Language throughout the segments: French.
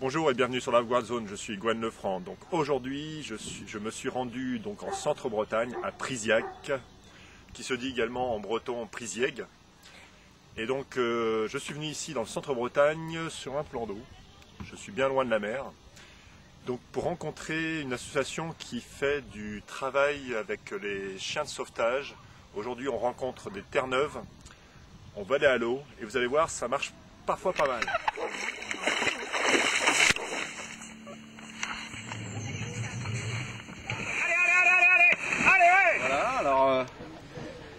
Bonjour et bienvenue sur la Wild Zone, je suis Gwen Lefranc. Donc aujourd'hui, je me suis rendu donc en centre-Bretagne, à Priziac, qui se dit également en breton Prizieg. Et donc je suis venu ici dans le centre-Bretagne sur un plan d'eau. Je suis bien loin de la mer. Donc pour rencontrer une association qui fait du travail avec les chiens de sauvetage. Aujourd'hui on rencontre des Terre-Neuve. On va aller à l'eau et vous allez voir, ça marche parfois pas mal.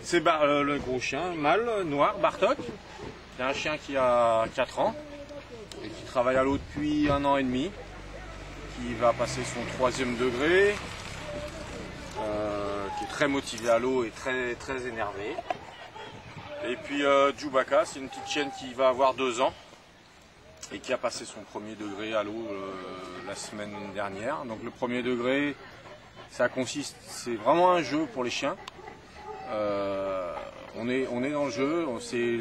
C'est le gros chien, mâle, noir, Bartok. C'est un chien qui a 4 ans et qui travaille à l'eau depuis 1 an et demi, qui va passer son 3e degré, qui est très motivé à l'eau et très énervé. Et puis Djoubaka, c'est une petite chienne qui va avoir 2 ans et qui a passé son 1er degré à l'eau la semaine dernière. Donc le 1er degré, c'est vraiment un jeu pour les chiens. On est dans le jeu, c'est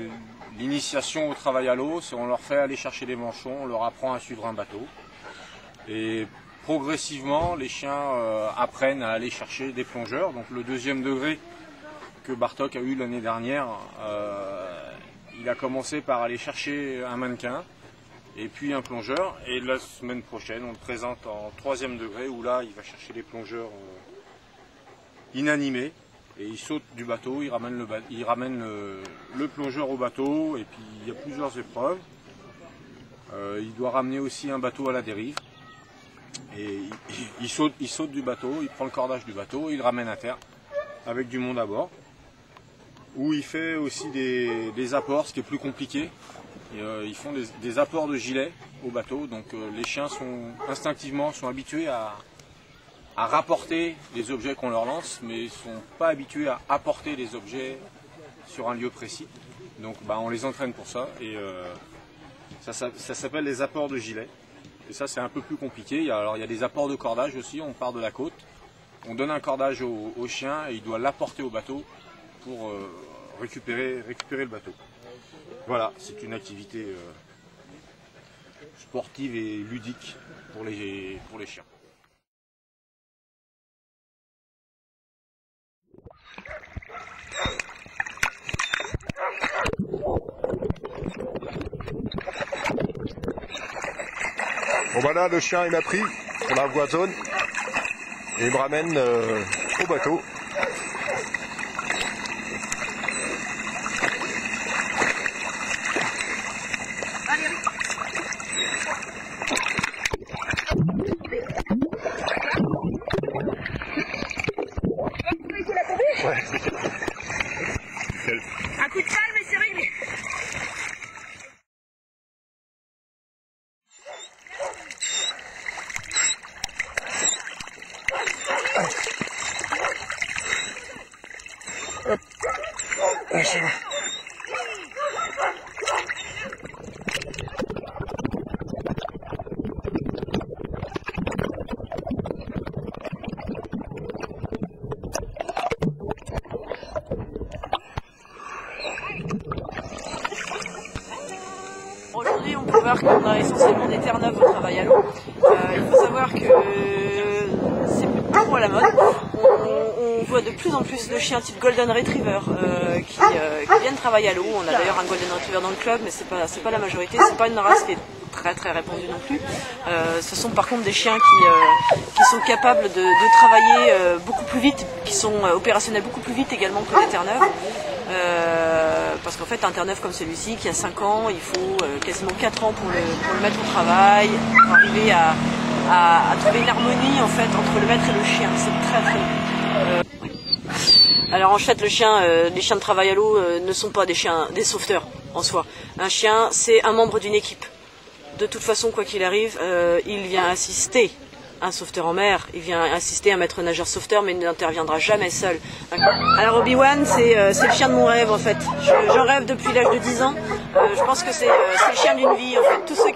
l'initiation au travail à l'eau, on leur fait aller chercher des manchons, on leur apprend à suivre un bateau. Et progressivement, les chiens apprennent à aller chercher des plongeurs. Donc le 2e degré que Bartok a eu l'année dernière, il a commencé par aller chercher un mannequin et puis un plongeur. Et la semaine prochaine, on le présente en 3e degré où là, il va chercher des plongeurs inanimés. Et il saute du bateau, il ramène le plongeur au bateau, et puis il y a plusieurs épreuves. Il doit ramener aussi un bateau à la dérive. Et il saute du bateau, il prend le cordage du bateau, il le ramène à terre avec du monde à bord. Où il fait aussi des apports, ce qui est plus compliqué. Ils font des apports de gilets au bateau, donc les chiens instinctivement sont habitués à rapporter les objets qu'on leur lance, mais ils ne sont pas habitués à apporter les objets sur un lieu précis. Donc on les entraîne pour ça, et ça s'appelle les apports de gilet. Et ça c'est un peu plus compliqué. Il y a des apports de cordage aussi, on part de la côte, on donne un cordage au chien et il doit l'apporter au bateau pour récupérer le bateau. Voilà, c'est une activité sportive et ludique pour les chiens. Bon bah là le chien il m'a pris sur la Wild Zone et il me ramène au bateau. Ouais. Un coup de calme et c'est réglé. Hop. Ah, c'est bon. Aujourd'hui, on peut voir qu'on a essentiellement des Terre-Neuve au travail à l'eau. Il faut savoir que c'est beaucoup à la mode. On voit de plus en plus de chiens type Golden Retriever qui viennent travailler à l'eau. On a d'ailleurs un Golden Retriever dans le club, mais c'est pas la majorité. C'est pas une race qui est très répandue non plus. Ce sont par contre des chiens qui sont capables de travailler beaucoup plus vite, qui sont opérationnels beaucoup plus vite également que les Terre-Neuve. Parce qu'en fait un Terre-Neuve comme celui-ci qui a 5 ans, il faut quasiment 4 ans pour le mettre au travail, pour arriver à trouver une harmonie en fait entre le maître et le chien. C'est très long. Alors en fait les chiens de travail à l'eau ne sont pas des sauveteurs en soi. Un chien c'est un membre d'une équipe. De toute façon quoi qu'il arrive, il vient assister un sauveteur en mer, il vient assister un maître nageur sauveteur, mais il n'interviendra jamais seul. Alors Obi-Wan, c'est le chien de mon rêve en fait. J'en rêve depuis l'âge de 10 ans. Je pense que c'est le chien d'une vie en fait. Tous ceux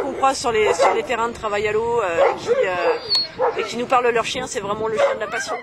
qu'on croise sur les terrains de travail à l'eau et qui nous parlent de leur chien, c'est vraiment le chien de la passion.